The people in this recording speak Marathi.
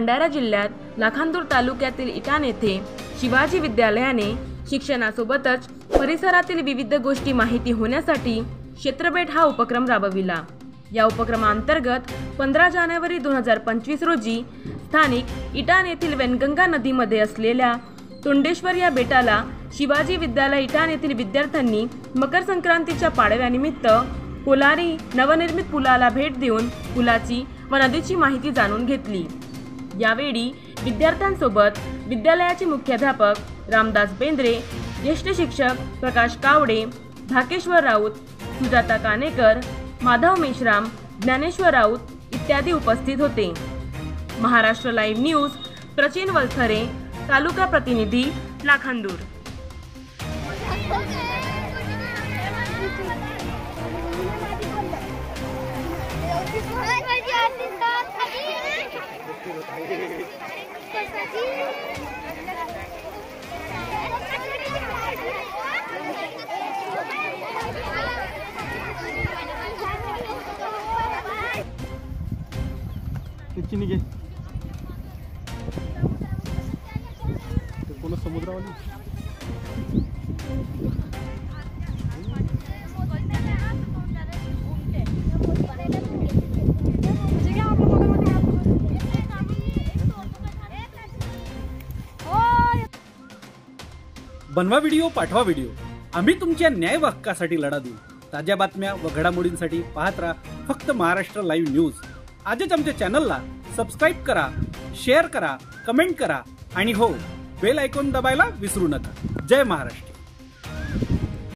भंडारा जिल्ह्यात लाखांदूर तालुक्यातील इटान येथे शिवाजी विद्यालयाने शिक्षणासोबतच परिसरातील विविध गोष्टी माहिती होण्यासाठी क्षेत्रभेट हा उपक्रम राबविला। या उपक्रमांतर्गत 15 जानेवारी 2025 रोजी स्थानिक इटान येथील वेनगंगा नदीमध्ये असलेल्या तोंडेश्वर या बेटाला शिवाजी विद्यालय इटान येथील विद्यार्थ्यांनी मकर संक्रांतीच्या पाडव्यानिमित्त कोलारी नवनिर्मित पुलाला भेट देऊन पुलाची व नदीची माहिती जाणून घेतली। यावेळी विद्यार्थ्यांसोबत विद्यालयाचे मुख्याध्यापक रामदास बेंद्रे, ज्येष्ठ शिक्षक प्रकाश कावडे, धाकेश्वर राऊत, सुजाता कानेकर, माधव मेश्राम, ज्ञानेश्वर राऊत इत्यादी उपस्थित होते। महाराष्ट्र लाईव्ह न्यूज प्रचिन वलथरे, तालुका प्रतिनिधी लाखांदूर। निघे कोण समुद्रावाली बनवा व्हिडिओ, पाठवा व्हिडिओ, आम्ही तुमच्या न्याय हक्कासाठी लढा देऊ। ताज्या बातम्या व घडामोडींसाठी पाहत राहा फक्त महाराष्ट्र लाईव्ह न्यूज। आजच आमच्या चॅनलला सबस्क्राईब करा, शेअर करा, कमेंट करा आणि हो, बेल आयकॉन दबायला विसरू नका। जय महाराष्ट्र।